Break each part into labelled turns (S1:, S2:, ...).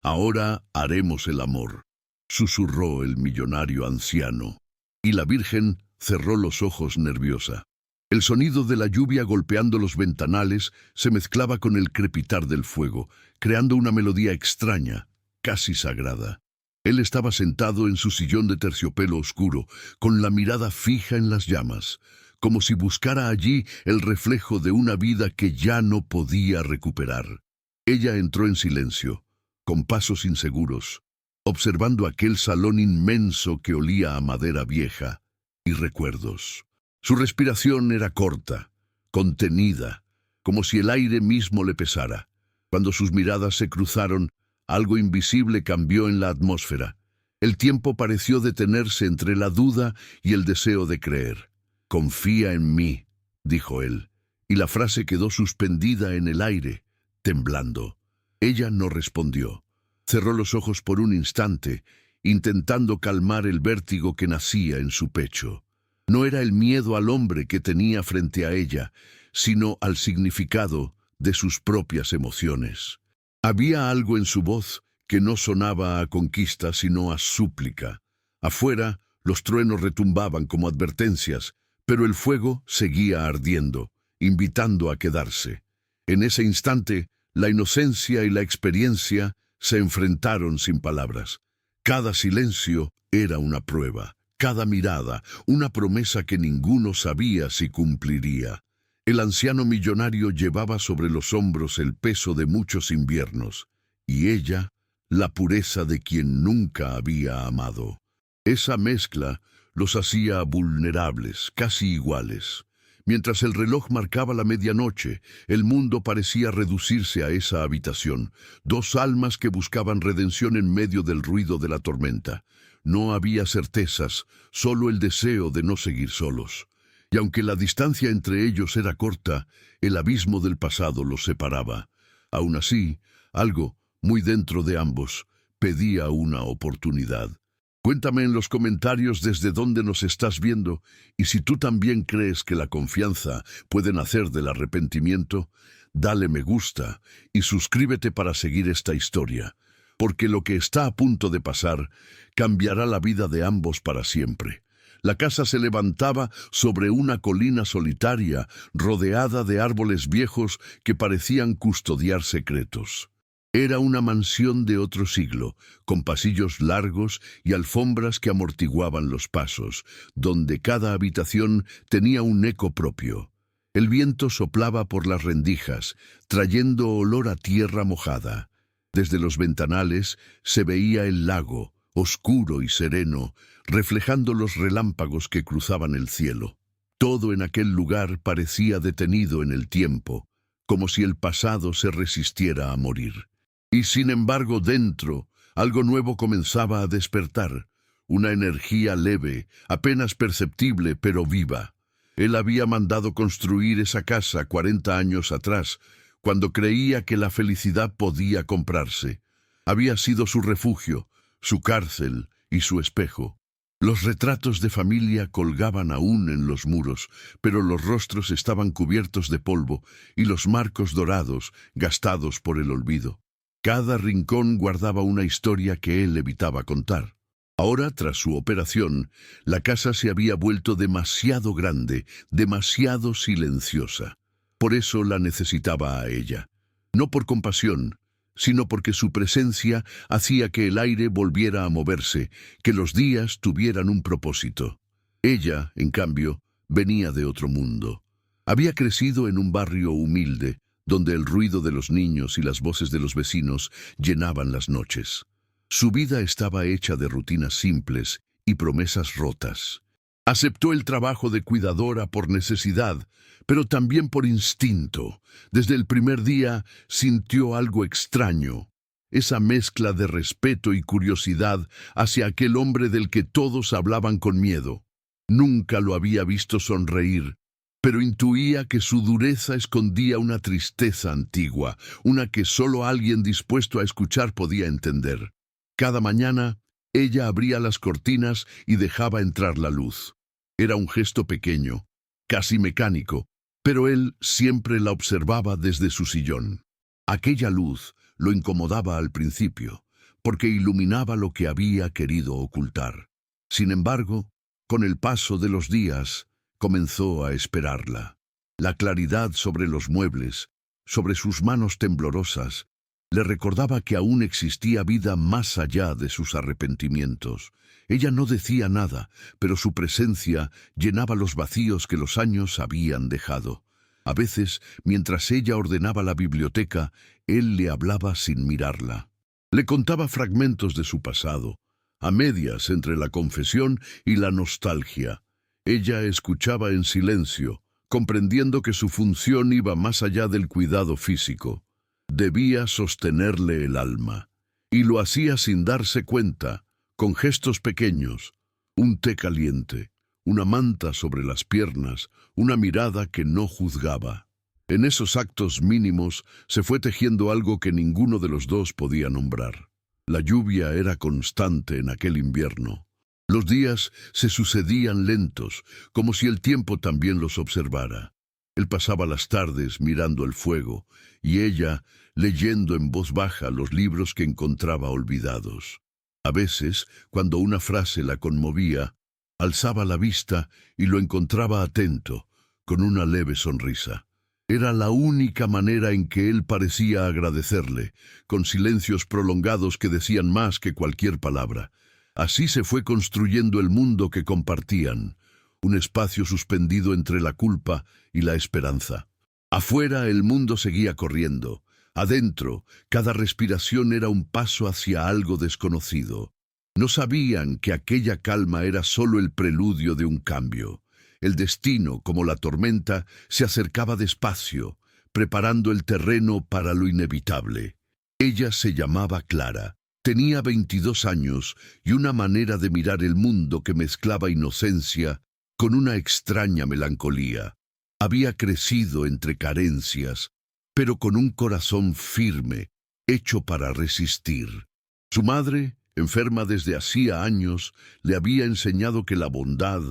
S1: Ahora haremos el amor, susurró el millonario anciano, y la Virgen cerró los ojos nerviosa. El sonido de la lluvia golpeando los ventanales se mezclaba con el crepitar del fuego, creando una melodía extraña, casi sagrada. Él estaba sentado en su sillón de terciopelo oscuro, con la mirada fija en las llamas, como si buscara allí el reflejo de una vida que ya no podía recuperar. Ella entró en silencio, con pasos inseguros, observando aquel salón inmenso que olía a madera vieja y recuerdos. Su respiración era corta, contenida, como si el aire mismo le pesara. Cuando sus miradas se cruzaron, algo invisible cambió en la atmósfera. El tiempo pareció detenerse entre la duda y el deseo de creer. «Confía en mí», dijo él, y la frase quedó suspendida en el aire, temblando. Ella no respondió. Cerró los ojos por un instante, intentando calmar el vértigo que nacía en su pecho. No era el miedo al hombre que tenía frente a ella, sino al significado de sus propias emociones. Había algo en su voz que no sonaba a conquista, sino a súplica. Afuera, los truenos retumbaban como advertencias, pero el fuego seguía ardiendo, invitando a quedarse. En ese instante, la inocencia y la experiencia se enfrentaron sin palabras. Cada silencio era una prueba, cada mirada una promesa que ninguno sabía si cumpliría. El anciano millonario llevaba sobre los hombros el peso de muchos inviernos, y ella, la pureza de quien nunca había amado. Esa mezcla los hacía vulnerables, casi iguales. Mientras el reloj marcaba la medianoche, el mundo parecía reducirse a esa habitación, dos almas que buscaban redención en medio del ruido de la tormenta. No había certezas, solo el deseo de no seguir solos. Y aunque la distancia entre ellos era corta, el abismo del pasado los separaba. Aún así, algo, muy dentro de ambos, pedía una oportunidad. Cuéntame en los comentarios desde dónde nos estás viendo y si tú también crees que la confianza puede nacer del arrepentimiento, dale me gusta y suscríbete para seguir esta historia, porque lo que está a punto de pasar cambiará la vida de ambos para siempre. La casa se levantaba sobre una colina solitaria, rodeada de árboles viejos que parecían custodiar secretos. Era una mansión de otro siglo, con pasillos largos y alfombras que amortiguaban los pasos, donde cada habitación tenía un eco propio. El viento soplaba por las rendijas, trayendo olor a tierra mojada. Desde los ventanales se veía el lago, oscuro y sereno, reflejando los relámpagos que cruzaban el cielo. Todo en aquel lugar parecía detenido en el tiempo, como si el pasado se resistiera a morir. Y sin embargo dentro, algo nuevo comenzaba a despertar, una energía leve, apenas perceptible pero viva. Él había mandado construir esa casa 40 años atrás, cuando creía que la felicidad podía comprarse. Había sido su refugio, su cárcel y su espejo. Los retratos de familia colgaban aún en los muros, pero los rostros estaban cubiertos de polvo y los marcos dorados, gastados por el olvido. Cada rincón guardaba una historia que él evitaba contar. Ahora, tras su operación, la casa se había vuelto demasiado grande, demasiado silenciosa. Por eso la necesitaba a ella. No por compasión, sino porque su presencia hacía que el aire volviera a moverse, que los días tuvieran un propósito. Ella, en cambio, venía de otro mundo. Había crecido en un barrio humilde, donde el ruido de los niños y las voces de los vecinos llenaban las noches. Su vida estaba hecha de rutinas simples y promesas rotas. Aceptó el trabajo de cuidadora por necesidad, pero también por instinto. Desde el primer día sintió algo extraño, esa mezcla de respeto y curiosidad hacia aquel hombre del que todos hablaban con miedo. Nunca lo había visto sonreír, pero intuía que su dureza escondía una tristeza antigua, una que solo alguien dispuesto a escuchar podía entender. Cada mañana, ella abría las cortinas y dejaba entrar la luz. Era un gesto pequeño, casi mecánico, pero él siempre la observaba desde su sillón. Aquella luz lo incomodaba al principio. porque iluminaba lo que había querido ocultar. Sin embargo, con el paso de los días, comenzó a esperarla. La claridad sobre los muebles, sobre sus manos temblorosas, le recordaba que aún existía vida más allá de sus arrepentimientos. Ella no decía nada, pero su presencia llenaba los vacíos que los años habían dejado. A veces, mientras ella ordenaba la biblioteca, él le hablaba sin mirarla. Le contaba fragmentos de su pasado, a medias entre la confesión y la nostalgia. Ella escuchaba en silencio, comprendiendo que su función iba más allá del cuidado físico. Debía sostenerle el alma, y lo hacía sin darse cuenta, con gestos pequeños, un té caliente, una manta sobre las piernas, una mirada que no juzgaba. En esos actos mínimos se fue tejiendo algo que ninguno de los dos podía nombrar. La lluvia era constante en aquel invierno. Los días se sucedían lentos, como si el tiempo también los observara. Él pasaba las tardes mirando el fuego, y ella leyendo en voz baja los libros que encontraba olvidados. A veces, cuando una frase la conmovía, alzaba la vista y lo encontraba atento, con una leve sonrisa. Era la única manera en que él parecía agradecerle, con silencios prolongados que decían más que cualquier palabra. Así se fue construyendo el mundo que compartían, un espacio suspendido entre la culpa y la esperanza. Afuera el mundo seguía corriendo. Adentro, cada respiración era un paso hacia algo desconocido. No sabían que aquella calma era solo el preludio de un cambio. El destino, como la tormenta, se acercaba despacio, preparando el terreno para lo inevitable. Ella se llamaba Clara. Tenía 22 años y una manera de mirar el mundo que mezclaba inocencia con una extraña melancolía. Había crecido entre carencias, pero con un corazón firme, hecho para resistir. Su madre, enferma desde hacía años, le había enseñado que la bondad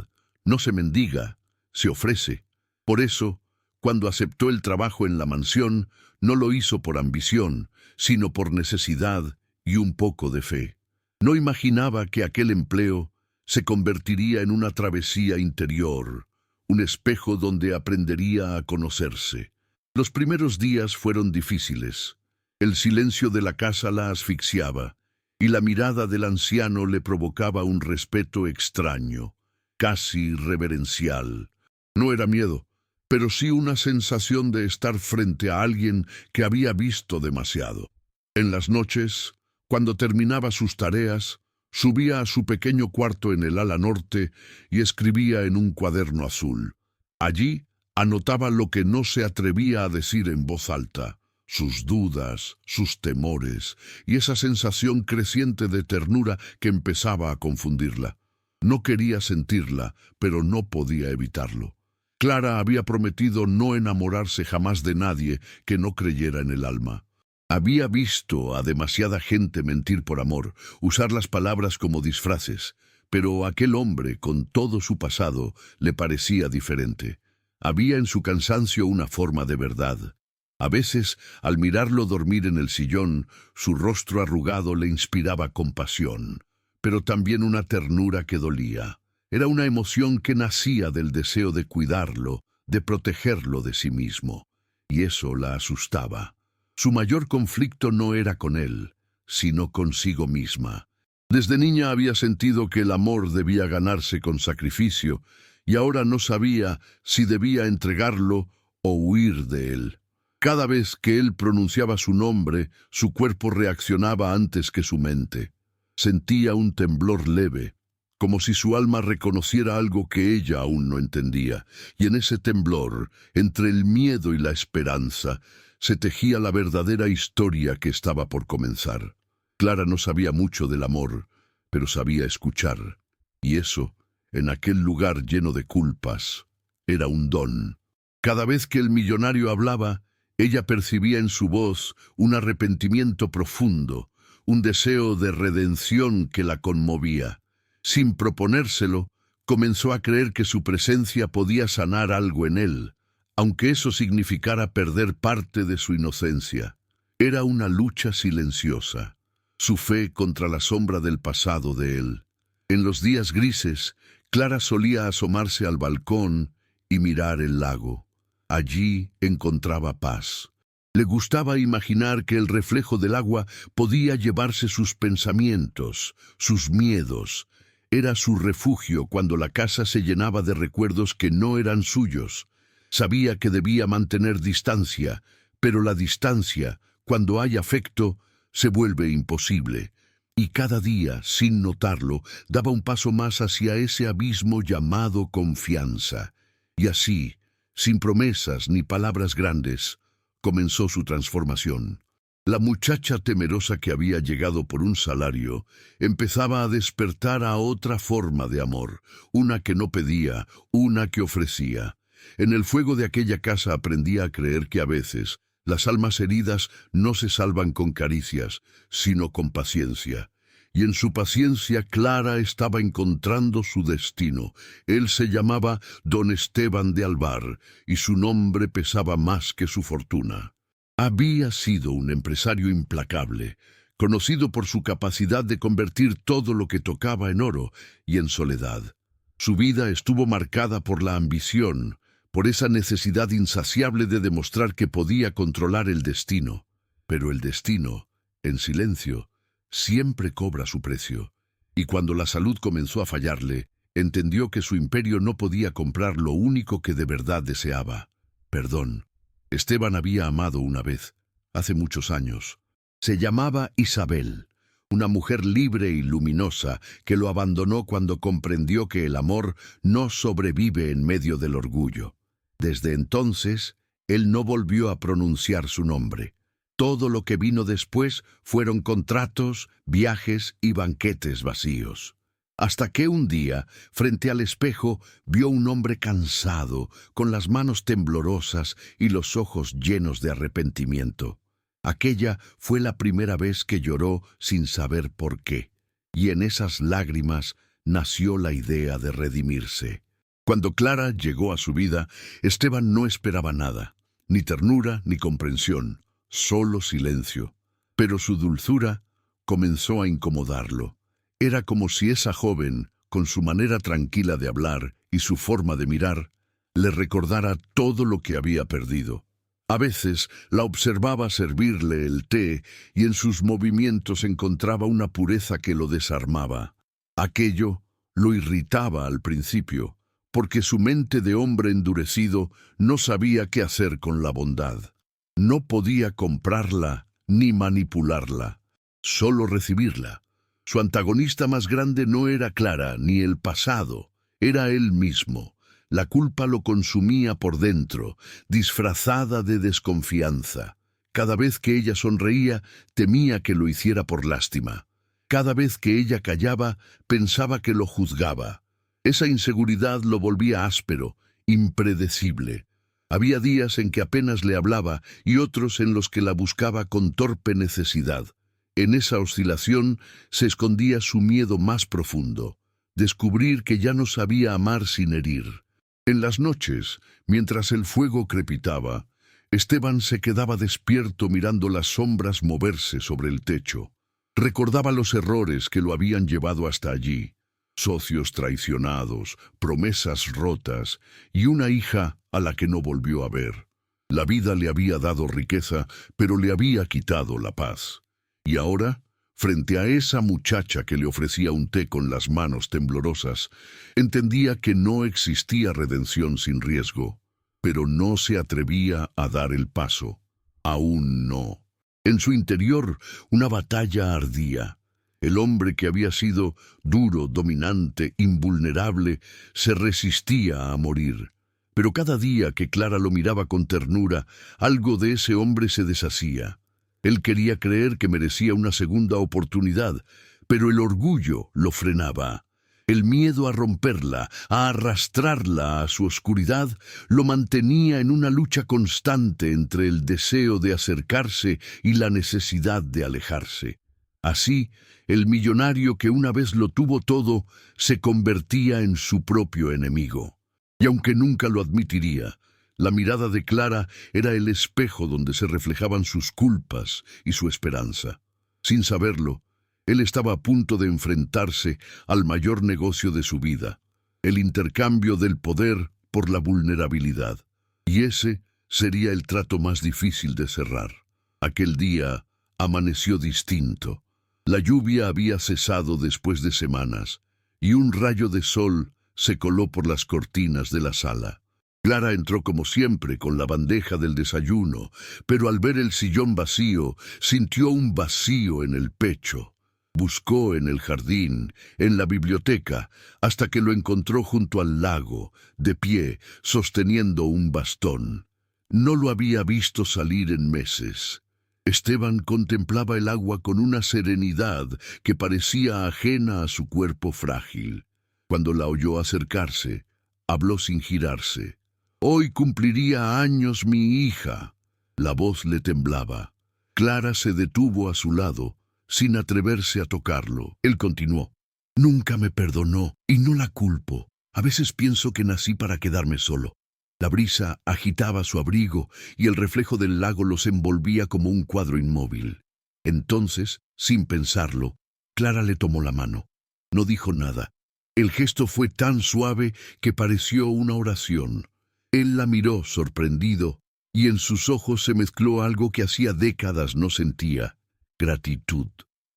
S1: no se mendiga, se ofrece. Por eso, cuando aceptó el trabajo en la mansión, no lo hizo por ambición, sino por necesidad y un poco de fe. No imaginaba que aquel empleo se convertiría en una travesía interior, un espejo donde aprendería a conocerse. Los primeros días fueron difíciles. El silencio de la casa la asfixiaba, y la mirada del anciano le provocaba un respeto extraño, casi reverencial. No era miedo, pero sí una sensación de estar frente a alguien que había visto demasiado. En las noches, cuando terminaba sus tareas, subía a su pequeño cuarto en el ala norte y escribía en un cuaderno azul. Allí anotaba lo que no se atrevía a decir en voz alta, sus dudas, sus temores y esa sensación creciente de ternura que empezaba a confundirla. No quería sentirla, pero no podía evitarlo. Clara había prometido no enamorarse jamás de nadie que no creyera en el alma. Había visto a demasiada gente mentir por amor, usar las palabras como disfraces, pero aquel hombre, con todo su pasado, le parecía diferente. Había en su cansancio una forma de verdad. A veces, al mirarlo dormir en el sillón, su rostro arrugado le inspiraba compasión, pero también una ternura que dolía. Era una emoción que nacía del deseo de cuidarlo, de protegerlo de sí mismo, y eso la asustaba. Su mayor conflicto no era con él, sino consigo misma. Desde niña había sentido que el amor debía ganarse con sacrificio, y ahora no sabía si debía entregarlo o huir de él. Cada vez que él pronunciaba su nombre, su cuerpo reaccionaba antes que su mente. Sentía un temblor leve, como si su alma reconociera algo que ella aún no entendía, y en ese temblor, entre el miedo y la esperanza, se tejía la verdadera historia que estaba por comenzar. Clara no sabía mucho del amor, pero sabía escuchar, y eso, en aquel lugar lleno de culpas, era un don. Cada vez que el millonario hablaba, ella percibía en su voz un arrepentimiento profundo, un deseo de redención que la conmovía. Sin proponérselo, comenzó a creer que su presencia podía sanar algo en él, aunque eso significara perder parte de su inocencia. Era una lucha silenciosa. su fe contra la sombra del pasado de él. En los días grises, Clara solía asomarse al balcón y mirar el lago. Allí encontraba paz. Le gustaba imaginar que el reflejo del agua podía llevarse sus pensamientos, sus miedos. Era su refugio cuando la casa se llenaba de recuerdos que no eran suyos. Sabía que debía mantener distancia, pero la distancia, cuando hay afecto, se vuelve imposible. Y cada día, sin notarlo, daba un paso más hacia ese abismo llamado confianza. Y así, sin promesas ni palabras grandes, comenzó su transformación. La muchacha temerosa que había llegado por un salario empezaba a despertar a otra forma de amor, una que no pedía, una que ofrecía. En el fuego de aquella casa aprendía a creer que a veces las almas heridas no se salvan con caricias, sino con paciencia. Y en su paciencia Clara estaba encontrando su destino. Él se llamaba Don Esteban de Alvar, y su nombre pesaba más que su fortuna. Había sido un empresario implacable, conocido por su capacidad de convertir todo lo que tocaba en oro y en soledad. Su vida estuvo marcada por la ambición, por esa necesidad insaciable de demostrar que podía controlar el destino. Pero el destino, en silencio, siempre cobra su precio. Y cuando la salud comenzó a fallarle, entendió que su imperio no podía comprar lo único que de verdad deseaba: perdón. Esteban había amado una vez, hace muchos años. Se llamaba Isabel, una mujer libre y luminosa que lo abandonó cuando comprendió que el amor no sobrevive en medio del orgullo. Desde entonces, él no volvió a pronunciar su nombre. Todo lo que vino después fueron contratos, viajes y banquetes vacíos. Hasta que un día, frente al espejo, vio un hombre cansado, con las manos temblorosas y los ojos llenos de arrepentimiento. Aquella fue la primera vez que lloró sin saber por qué, y en esas lágrimas nació la idea de redimirse. Cuando Clara llegó a su vida, Esteban no esperaba nada, ni ternura ni comprensión, solo silencio. Pero su dulzura comenzó a incomodarlo. Era como si esa joven, con su manera tranquila de hablar y su forma de mirar, le recordara todo lo que había perdido. A veces la observaba servirle el té y en sus movimientos encontraba una pureza que lo desarmaba. Aquello lo irritaba al principio, porque su mente de hombre endurecido no sabía qué hacer con la bondad. No podía comprarla ni manipularla, solo recibirla. Su antagonista más grande no era Clara ni el pasado, era él mismo. La culpa lo consumía por dentro, disfrazada de desconfianza. Cada vez que ella sonreía, temía que lo hiciera por lástima. Cada vez que ella callaba, pensaba que lo juzgaba. Esa inseguridad lo volvía áspero, impredecible. Había días en que apenas le hablaba y otros en los que la buscaba con torpe necesidad. En esa oscilación se escondía su miedo más profundo, descubrir que ya no sabía amar sin herir. En las noches, mientras el fuego crepitaba, Esteban se quedaba despierto mirando las sombras moverse sobre el techo. Recordaba los errores que lo habían llevado hasta allí: socios traicionados, promesas rotas y una hija a la que no volvió a ver. La vida le había dado riqueza, pero le había quitado la paz. Y ahora, frente a esa muchacha que le ofrecía un té con las manos temblorosas, entendía que no existía redención sin riesgo, pero no se atrevía a dar el paso. Aún no. En su interior, una batalla ardía. El hombre que había sido duro, dominante, invulnerable, se resistía a morir. Pero cada día que Clara lo miraba con ternura, algo de ese hombre se deshacía. Él quería creer que merecía una segunda oportunidad, pero el orgullo lo frenaba. El miedo a romperla, a arrastrarla a su oscuridad, lo mantenía en una lucha constante entre el deseo de acercarse y la necesidad de alejarse. Así, el millonario que una vez lo tuvo todo, se convertía en su propio enemigo. Y aunque nunca lo admitiría, la mirada de Clara era el espejo donde se reflejaban sus culpas y su esperanza. Sin saberlo, Él estaba a punto de enfrentarse al mayor negocio de su vida, el intercambio del poder por la vulnerabilidad. Y ese sería el trato más difícil de cerrar. Aquel día amaneció distinto. La lluvia había cesado después de semanas, y un rayo de sol se coló por las cortinas de la sala. Clara entró como siempre con la bandeja del desayuno, pero al ver el sillón vacío, sintió un vacío en el pecho. Buscó en el jardín, en la biblioteca, hasta que lo encontró junto al lago, de pie, sosteniendo un bastón. No lo había visto salir en meses. Esteban contemplaba el agua con una serenidad que parecía ajena a su cuerpo frágil. Cuando la oyó acercarse, habló sin girarse. «Hoy cumpliría años mi hija». La voz le temblaba. Clara se detuvo a su lado, sin atreverse a tocarlo. Él continuó. «Nunca me perdonó, y no la culpo. A veces pienso que nací para quedarme solo». La brisa agitaba su abrigo y el reflejo del lago los envolvía como un cuadro inmóvil. Entonces, sin pensarlo, Clara le tomó la mano. No dijo nada. El gesto fue tan suave que pareció una oración. Él la miró sorprendido, y en sus ojos se mezcló algo que hacía décadas no sentía: gratitud.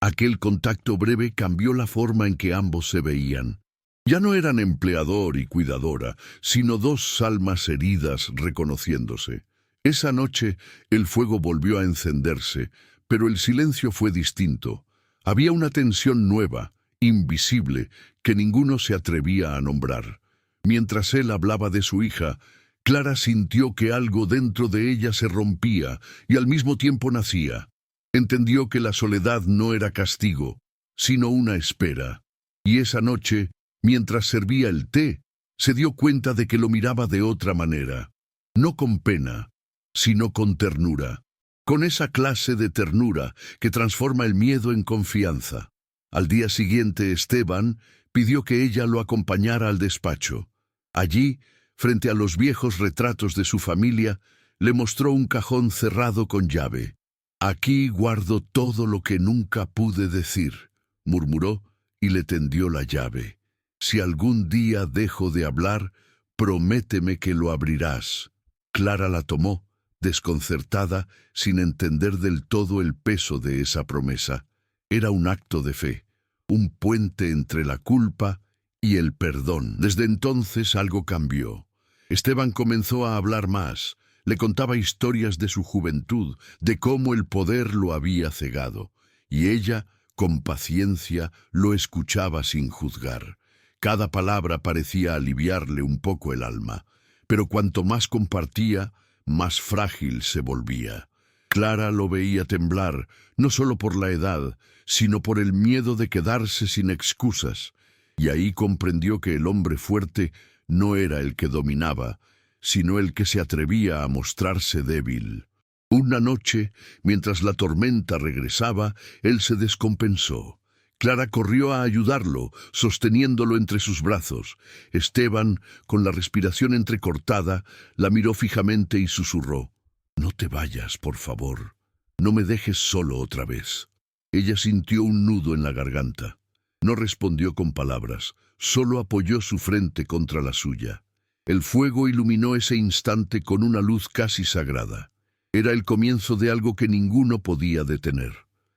S1: Aquel contacto breve cambió la forma en que ambos se veían. Ya no eran empleador y cuidadora, sino dos almas heridas reconociéndose. Esa noche el fuego volvió a encenderse, pero el silencio fue distinto. Había una tensión nueva, invisible, que ninguno se atrevía a nombrar. Mientras él hablaba de su hija, Clara sintió que algo dentro de ella se rompía y al mismo tiempo nacía. Entendió que la soledad no era castigo, sino una espera. Y esa noche, mientras servía el té, se dio cuenta de que lo miraba de otra manera. No con pena, sino con ternura. Con esa clase de ternura que transforma el miedo en confianza. Al día siguiente, Esteban pidió que ella lo acompañara al despacho. Allí, frente a los viejos retratos de su familia, le mostró un cajón cerrado con llave. «Aquí guardo todo lo que nunca pude decir», murmuró y le tendió la llave. «Si algún día dejo de hablar, prométeme que lo abrirás». Clara la tomó, desconcertada, sin entender del todo el peso de esa promesa. Era un acto de fe, un puente entre la culpa y el perdón. Desde entonces algo cambió. Esteban comenzó a hablar más. Le contaba historias de su juventud, de cómo el poder lo había cegado. Y ella, con paciencia, lo escuchaba sin juzgar. Cada palabra parecía aliviarle un poco el alma, pero cuanto más compartía, más frágil se volvía. Clara lo veía temblar, no solo por la edad, sino por el miedo de quedarse sin excusas, y ahí comprendió que el hombre fuerte no era el que dominaba, sino el que se atrevía a mostrarse débil. Una noche, mientras la tormenta regresaba, él se descompensó. Clara corrió a ayudarlo, sosteniéndolo entre sus brazos. Esteban, con la respiración entrecortada, la miró fijamente y susurró: «No te vayas, por favor. No me dejes solo otra vez». Ella sintió un nudo en la garganta. No respondió con palabras, solo apoyó su frente contra la suya. El fuego iluminó ese instante con una luz casi sagrada. Era el comienzo de algo que ninguno podía detener.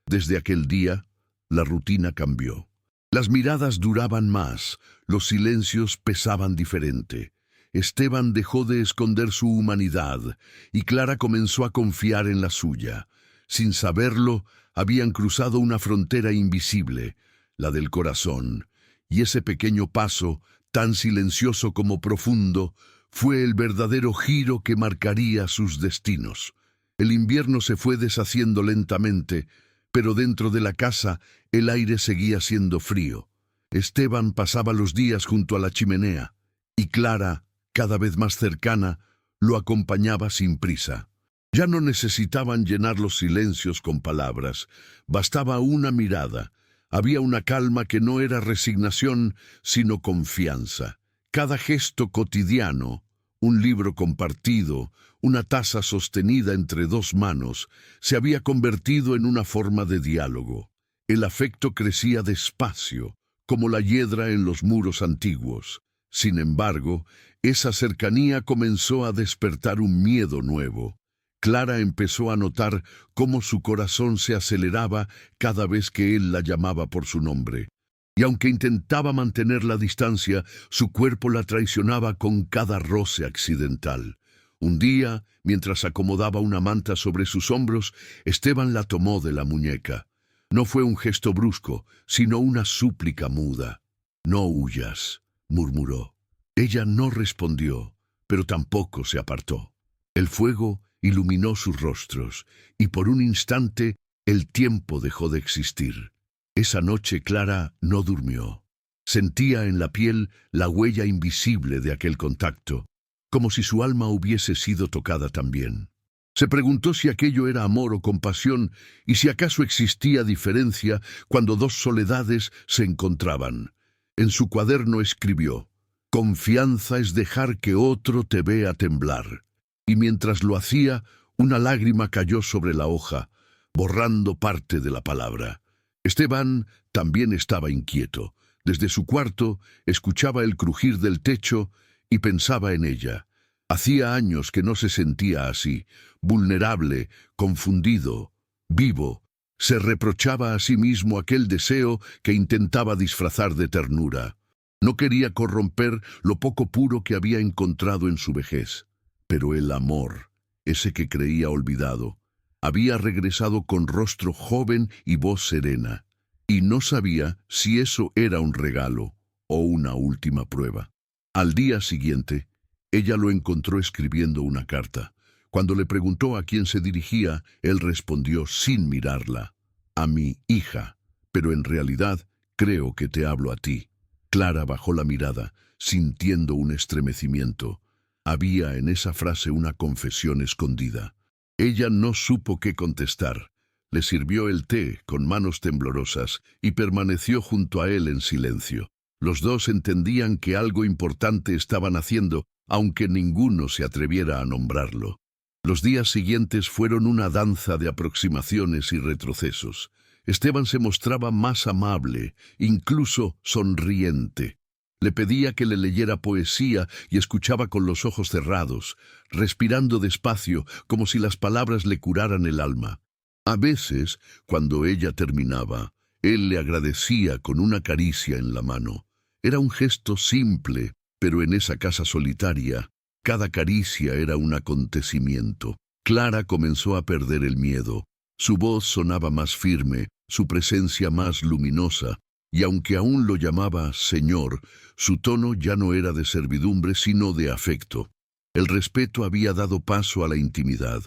S1: Desde aquel día, la rutina cambió. Las miradas duraban más, los silencios pesaban diferente. Esteban dejó de esconder su humanidad y Clara comenzó a confiar en la suya. Sin saberlo, habían cruzado una frontera invisible, la del corazón, y ese pequeño paso, tan silencioso como profundo, fue el verdadero giro que marcaría sus destinos. El invierno se fue deshaciendo lentamente, pero dentro de la casa el aire seguía siendo frío. Esteban pasaba los días junto a la chimenea, y Clara, cada vez más cercana, lo acompañaba sin prisa. Ya no necesitaban llenar los silencios con palabras, bastaba una mirada. Había una calma que no era resignación, sino confianza. Cada gesto cotidiano, un libro compartido, una taza sostenida entre dos manos, se había convertido en una forma de diálogo. El afecto crecía despacio, como la hiedra en los muros antiguos. Sin embargo, esa cercanía comenzó a despertar un miedo nuevo. Clara empezó a notar cómo su corazón se aceleraba cada vez que él la llamaba por su nombre. Y aunque intentaba mantener la distancia, su cuerpo la traicionaba con cada roce accidental. Un día, mientras acomodaba una manta sobre sus hombros, Esteban la tomó de la muñeca. No fue un gesto brusco, sino una súplica muda. «No huyas», murmuró. Ella no respondió, pero tampoco se apartó. El fuego iluminó sus rostros, y por un instante el tiempo dejó de existir. Esa noche Clara no durmió. Sentía en la piel la huella invisible de aquel contacto, como si su alma hubiese sido tocada también. Se preguntó si aquello era amor o compasión, y si acaso existía diferencia cuando dos soledades se encontraban. En su cuaderno escribió: «Confianza es dejar que otro te vea temblar». Y mientras lo hacía, una lágrima cayó sobre la hoja, borrando parte de la palabra. Esteban también estaba inquieto. Desde su cuarto escuchaba el crujir del techo y pensaba en ella. Hacía años que no se sentía así, vulnerable, confundido, vivo. Se reprochaba a sí mismo aquel deseo que intentaba disfrazar de ternura. No quería corromper lo poco puro que había encontrado en su vejez. Pero el amor, ese que creía olvidado, había regresado con rostro joven y voz serena, y no sabía si eso era un regalo o una última prueba. Al día siguiente, ella lo encontró escribiendo una carta. Cuando le preguntó a quién se dirigía, él respondió sin mirarla: «A mi hija, pero en realidad creo que te hablo a ti». Clara bajó la mirada, sintiendo un estremecimiento. Había en esa frase una confesión escondida. Ella no supo qué contestar. Le sirvió el té con manos temblorosas y permaneció junto a él en silencio. Los dos entendían que algo importante estaban haciendo, aunque ninguno se atreviera a nombrarlo. Los días siguientes fueron una danza de aproximaciones y retrocesos. Esteban se mostraba más amable, incluso sonriente. Le pedía que le leyera poesía y escuchaba con los ojos cerrados, respirando despacio como si las palabras le curaran el alma. A veces, cuando ella terminaba, él le agradecía con una caricia en la mano. Era un gesto simple, pero en esa casa solitaria, cada caricia era un acontecimiento. Clara comenzó a perder el miedo. Su voz sonaba más firme, su presencia más luminosa, y aunque aún lo llamaba Señor, su tono ya no era de servidumbre sino de afecto. El respeto había dado paso a la intimidad.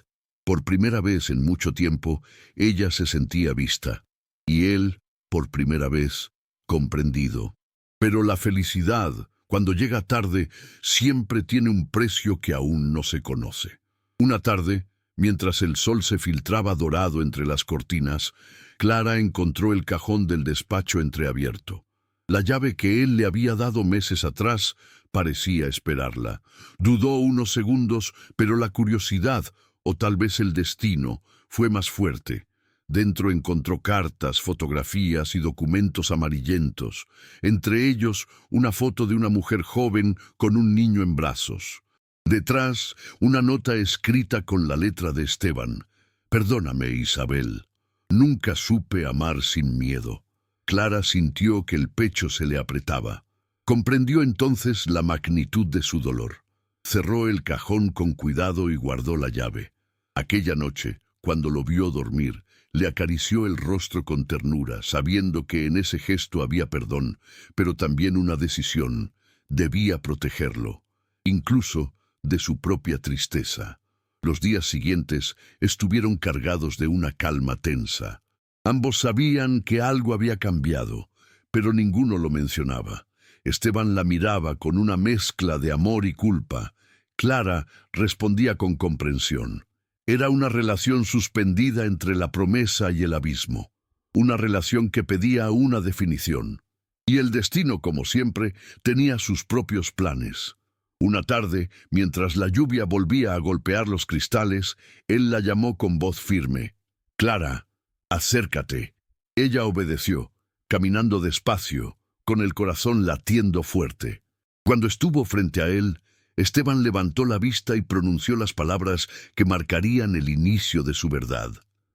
S1: Por primera vez en mucho tiempo, ella se sentía vista, y él, por primera vez, comprendido. Pero la felicidad, cuando llega tarde, siempre tiene un precio que aún no se conoce. Una tarde, mientras el sol se filtraba dorado entre las cortinas, Clara encontró el cajón del despacho entreabierto. La llave que él le había dado meses atrás parecía esperarla. Dudó unos segundos, pero la curiosidad, o tal vez el destino, fue más fuerte. Dentro encontró cartas, fotografías y documentos amarillentos, entre ellos una foto de una mujer joven con un niño en brazos. Detrás, una nota escrita con la letra de Esteban: «Perdóname, Isabel. Nunca supe amar sin miedo». Clara sintió que el pecho se le apretaba. Comprendió entonces la magnitud de su dolor. Cerró el cajón con cuidado y guardó la llave. Aquella noche, cuando lo vio dormir, le acarició el rostro con ternura, sabiendo que en ese gesto había perdón, pero también una decisión. Debía protegerlo, incluso de su propia tristeza. Los días siguientes estuvieron cargados de una calma tensa. Ambos sabían que algo había cambiado, pero ninguno lo mencionaba. Esteban la miraba con una mezcla de amor y culpa. Clara respondía con comprensión. Era una relación suspendida entre la promesa y el abismo. Una relación que pedía una definición. Y el destino, como siempre, tenía sus propios planes. Una tarde, mientras la lluvia volvía a golpear los cristales, él la llamó con voz firme. «Clara, acércate». Ella obedeció, caminando despacio, con el corazón latiendo fuerte. Cuando estuvo frente a él, Esteban levantó la vista y pronunció las palabras que marcarían el inicio de su verdad.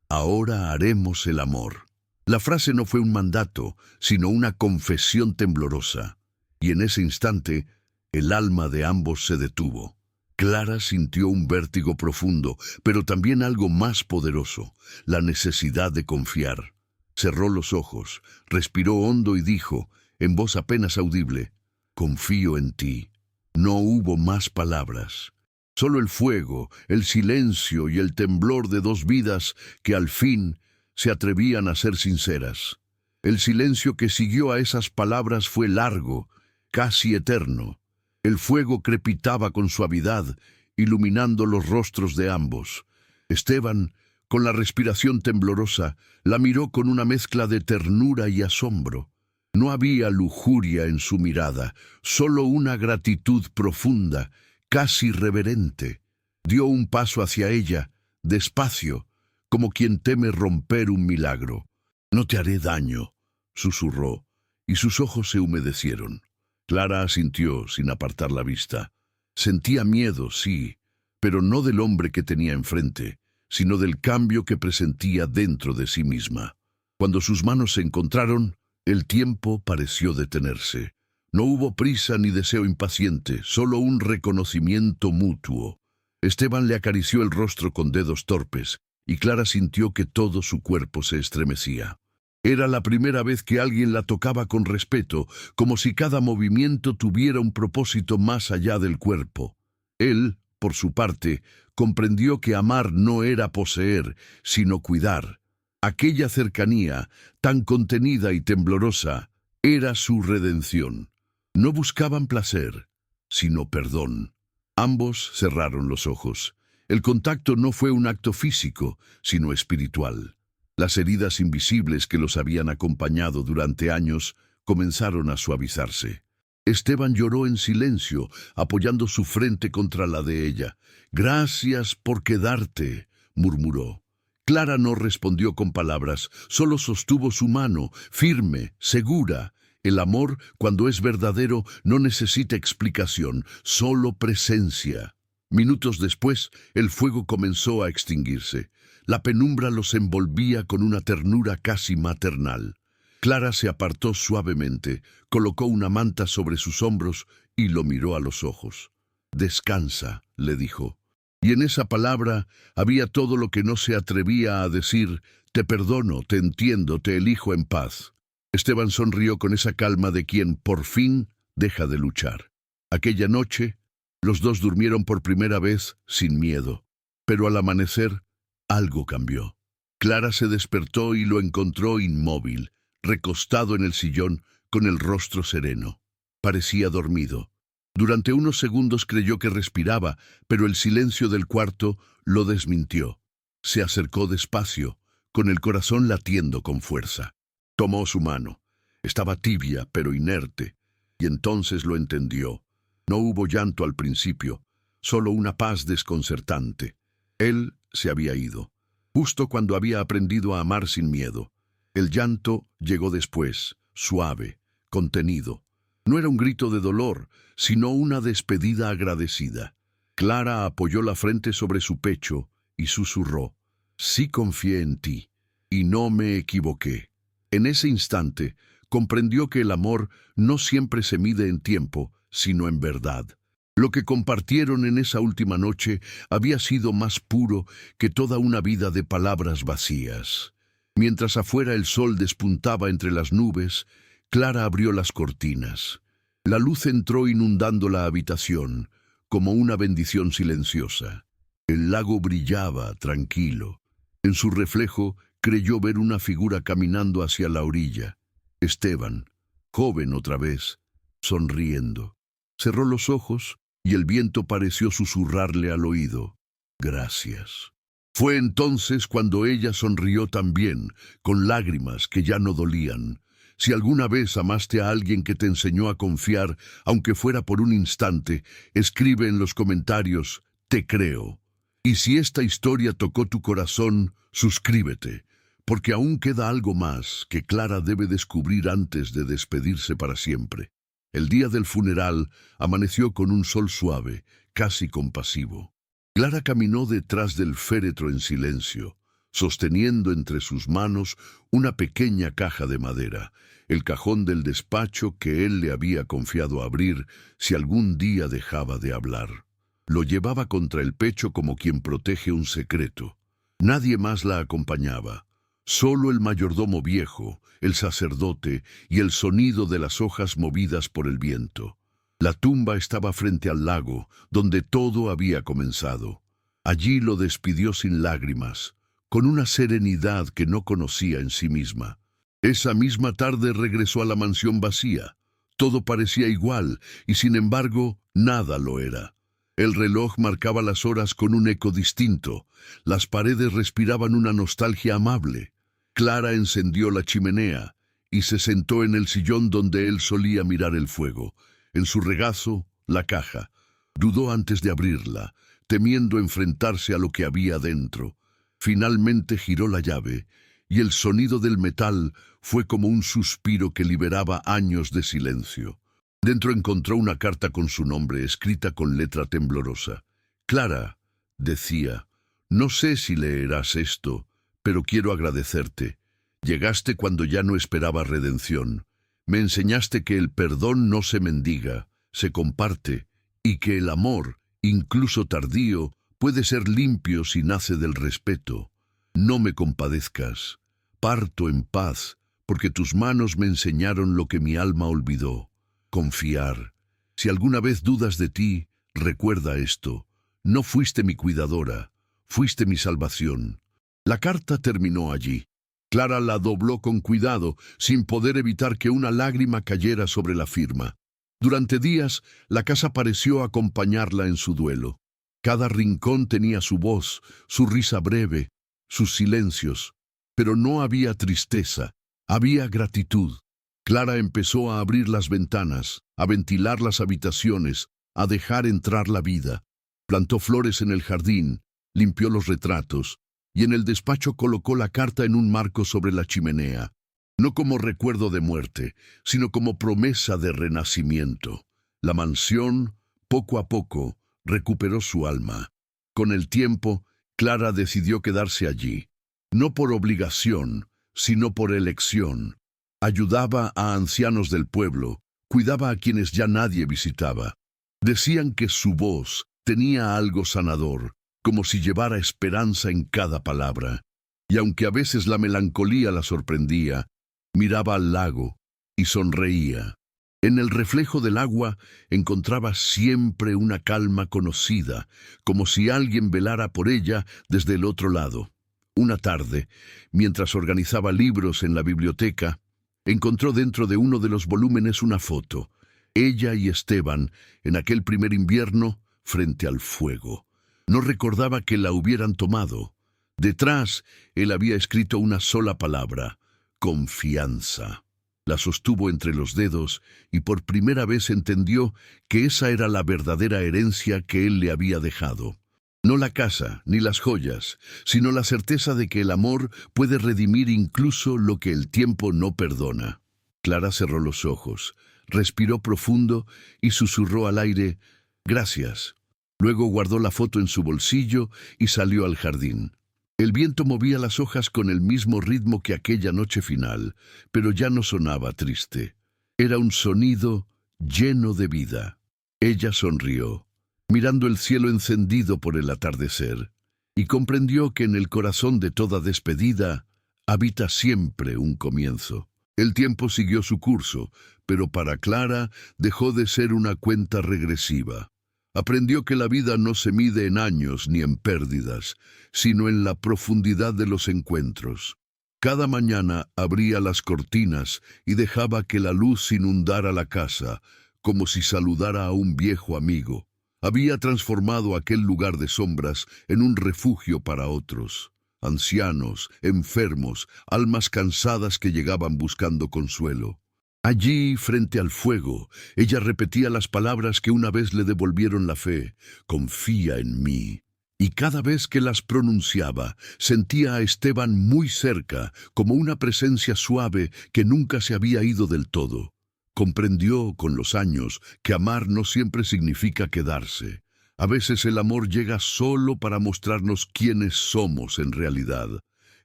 S1: Ahora haremos el amor. La frase no fue un mandato, sino una confesión temblorosa. Y en ese instante, el alma de ambos se detuvo. Clara sintió un vértigo profundo, pero también algo más poderoso, la necesidad de confiar. Cerró los ojos, respiró hondo y dijo, en voz apenas audible, «Confío en ti». No hubo más palabras. Solo el fuego, el silencio y el temblor de dos vidas que al fin se atrevían a ser sinceras. El silencio que siguió a esas palabras fue largo, casi eterno. El fuego crepitaba con suavidad, iluminando los rostros de ambos. Esteban, con la respiración temblorosa, la miró con una mezcla de ternura y asombro. No había lujuria en su mirada, solo una gratitud profunda, casi reverente. Dio un paso hacia ella, despacio, como quien teme romper un milagro. «No te haré daño», susurró, y sus ojos se humedecieron. Clara asintió sin apartar la vista. Sentía miedo, sí, pero no del hombre que tenía enfrente, sino del cambio que presentía dentro de sí misma. Cuando sus manos se encontraron, el tiempo pareció detenerse. No hubo prisa ni deseo impaciente, solo un reconocimiento mutuo. Esteban le acarició el rostro con dedos torpes, y Clara sintió que todo su cuerpo se estremecía. Era la primera vez que alguien la tocaba con respeto, como si cada movimiento tuviera un propósito más allá del cuerpo. Él, por su parte, comprendió que amar no era poseer, sino cuidar. Aquella cercanía, tan contenida y temblorosa, era su redención. No buscaban placer, sino perdón. Ambos cerraron los ojos. El contacto no fue un acto físico, sino espiritual. Las heridas invisibles que los habían acompañado durante años comenzaron a suavizarse. Esteban lloró en silencio, apoyando su frente contra la de ella. «Gracias por quedarte», murmuró. Clara no respondió con palabras, solo sostuvo su mano, firme, segura. El amor, cuando es verdadero, no necesita explicación, solo presencia. Minutos después, el fuego comenzó a extinguirse. La penumbra los envolvía con una ternura casi maternal. Clara se apartó suavemente, colocó una manta sobre sus hombros y lo miró a los ojos. «Descansa», le dijo. Y en esa palabra había todo lo que no se atrevía a decir: «Te perdono, te entiendo, te elijo en paz». Esteban sonrió con esa calma de quien, por fin, deja de luchar. Aquella noche, los dos durmieron por primera vez sin miedo. Pero al amanecer, algo cambió. Clara se despertó y lo encontró inmóvil, recostado en el sillón, con el rostro sereno. Parecía dormido. Durante unos segundos creyó que respiraba, pero el silencio del cuarto lo desmintió. Se acercó despacio, con el corazón latiendo con fuerza. Tomó su mano. Estaba tibia, pero inerte, y entonces lo entendió. No hubo llanto al principio, solo una paz desconcertante. Él se había ido, justo cuando había aprendido a amar sin miedo. El llanto llegó después, suave, contenido. No era un grito de dolor, sino una despedida agradecida. Clara apoyó la frente sobre su pecho y susurró: «Sí confié en ti, y no me equivoqué». En ese instante, comprendió que el amor no siempre se mide en tiempo, sino en verdad. Lo que compartieron en esa última noche había sido más puro que toda una vida de palabras vacías. Mientras afuera el sol despuntaba entre las nubes, Clara abrió las cortinas. La luz entró inundando la habitación, como una bendición silenciosa. El lago brillaba, tranquilo. En su reflejo, creyó ver una figura caminando hacia la orilla. Esteban, joven otra vez, sonriendo. Cerró los ojos y el viento pareció susurrarle al oído: «Gracias». Fue entonces cuando ella sonrió también, con lágrimas que ya no dolían. Si alguna vez amaste a alguien que te enseñó a confiar, aunque fuera por un instante, escribe en los comentarios: «Te creo». Y si esta historia tocó tu corazón, suscríbete, porque aún queda algo más que Clara debe descubrir antes de despedirse para siempre. El día del funeral amaneció con un sol suave, casi compasivo. Clara caminó detrás del féretro en silencio, sosteniendo entre sus manos una pequeña caja de madera, el cajón del despacho que él le había confiado abrir si algún día dejaba de hablar. Lo llevaba contra el pecho como quien protege un secreto. Nadie más la acompañaba. Solo el mayordomo viejo, el sacerdote y el sonido de las hojas movidas por el viento. La tumba estaba frente al lago, donde todo había comenzado. Allí lo despidió sin lágrimas, con una serenidad que no conocía en sí misma. Esa misma tarde regresó a la mansión vacía. Todo parecía igual, y sin embargo, nada lo era. El reloj marcaba las horas con un eco distinto. Las paredes respiraban una nostalgia amable. Clara encendió la chimenea y se sentó en el sillón donde él solía mirar el fuego. En su regazo, la caja. Dudó antes de abrirla, temiendo enfrentarse a lo que había dentro. Finalmente giró la llave, y el sonido del metal fue como un suspiro que liberaba años de silencio. Dentro encontró una carta con su nombre escrita con letra temblorosa. «Clara», decía, «no sé si leerás esto, pero quiero agradecerte. Llegaste cuando ya no esperaba redención. Me enseñaste que el perdón no se mendiga, se comparte, y que el amor, incluso tardío, puede ser limpio si nace del respeto. No me compadezcas. Parto en paz, porque tus manos me enseñaron lo que mi alma olvidó. Confiar. Si alguna vez dudas de ti, recuerda esto. No fuiste mi cuidadora, fuiste mi salvación». La carta terminó allí. Clara la dobló con cuidado, sin poder evitar que una lágrima cayera sobre la firma. Durante días, la casa pareció acompañarla en su duelo. Cada rincón tenía su voz, su risa breve, sus silencios. Pero no había tristeza, había gratitud. Clara empezó a abrir las ventanas, a ventilar las habitaciones, a dejar entrar la vida. Plantó flores en el jardín, limpió los retratos, y en el despacho colocó la carta en un marco sobre la chimenea, no como recuerdo de muerte, sino como promesa de renacimiento. La mansión, poco a poco, recuperó su alma. Con el tiempo, Clara decidió quedarse allí, no por obligación, sino por elección. Ayudaba a ancianos del pueblo, cuidaba a quienes ya nadie visitaba. Decían que su voz tenía algo sanador, como si llevara esperanza en cada palabra. Y aunque a veces la melancolía la sorprendía, miraba al lago y sonreía. En el reflejo del agua encontraba siempre una calma conocida, como si alguien velara por ella desde el otro lado. Una tarde, mientras organizaba libros en la biblioteca, encontró dentro de uno de los volúmenes una foto. Ella y Esteban, en aquel primer invierno, frente al fuego. No recordaba que la hubieran tomado. Detrás, él había escrito una sola palabra: confianza. La sostuvo entre los dedos y por primera vez entendió que esa era la verdadera herencia que él le había dejado. No la casa ni las joyas, sino la certeza de que el amor puede redimir incluso lo que el tiempo no perdona. Clara cerró los ojos, respiró profundo y susurró al aire: «Gracias». Luego guardó la foto en su bolsillo y salió al jardín. El viento movía las hojas con el mismo ritmo que aquella noche final, pero ya no sonaba triste. Era un sonido lleno de vida. Ella sonrió, mirando el cielo encendido por el atardecer, y comprendió que en el corazón de toda despedida habita siempre un comienzo. El tiempo siguió su curso, pero para Clara dejó de ser una cuenta regresiva. Aprendió que la vida no se mide en años ni en pérdidas, sino en la profundidad de los encuentros. Cada mañana abría las cortinas y dejaba que la luz inundara la casa, como si saludara a un viejo amigo. Había transformado aquel lugar de sombras en un refugio para otros. Ancianos, enfermos, almas cansadas que llegaban buscando consuelo. Allí, frente al fuego, ella repetía las palabras que una vez le devolvieron la fe: «Confía en mí». Y cada vez que las pronunciaba, sentía a Esteban muy cerca, como una presencia suave que nunca se había ido del todo. Comprendió con los años que amar no siempre significa quedarse. A veces el amor llega solo para mostrarnos quiénes somos en realidad.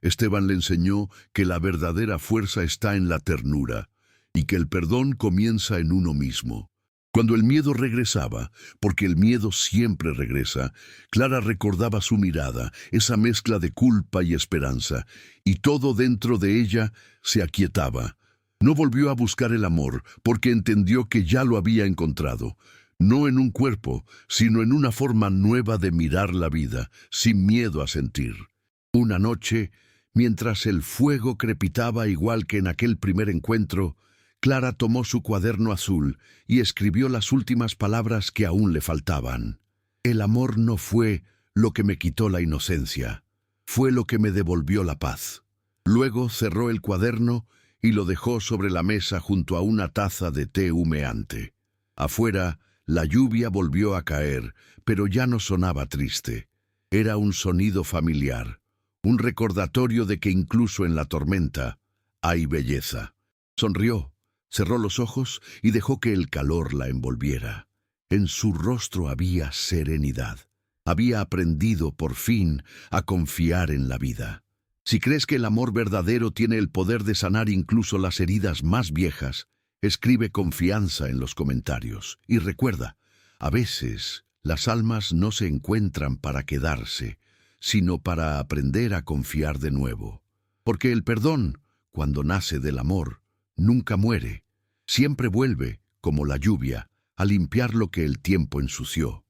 S1: Esteban le enseñó que la verdadera fuerza está en la ternura y que el perdón comienza en uno mismo. Cuando el miedo regresaba, porque el miedo siempre regresa, Clara recordaba su mirada, esa mezcla de culpa y esperanza, y todo dentro de ella se aquietaba. No volvió a buscar el amor, porque entendió que ya lo había encontrado, no en un cuerpo, sino en una forma nueva de mirar la vida, sin miedo a sentir. Una noche, mientras el fuego crepitaba igual que en aquel primer encuentro, Clara tomó su cuaderno azul y escribió las últimas palabras que aún le faltaban. El amor no fue lo que me quitó la inocencia, fue lo que me devolvió la paz. Luego cerró el cuaderno y lo dejó sobre la mesa junto a una taza de té humeante. Afuera, la lluvia volvió a caer, pero ya no sonaba triste. Era un sonido familiar, un recordatorio de que incluso en la tormenta hay belleza. Sonrió. Cerró los ojos y dejó que el calor la envolviera. En su rostro había serenidad. Había aprendido, por fin, a confiar en la vida. Si crees que el amor verdadero tiene el poder de sanar incluso las heridas más viejas, escribe confianza en los comentarios. Y recuerda, a veces las almas no se encuentran para quedarse, sino para aprender a confiar de nuevo. Porque el perdón, cuando nace del amor, nunca muere. Siempre vuelve, como la lluvia, a limpiar lo que el tiempo ensució.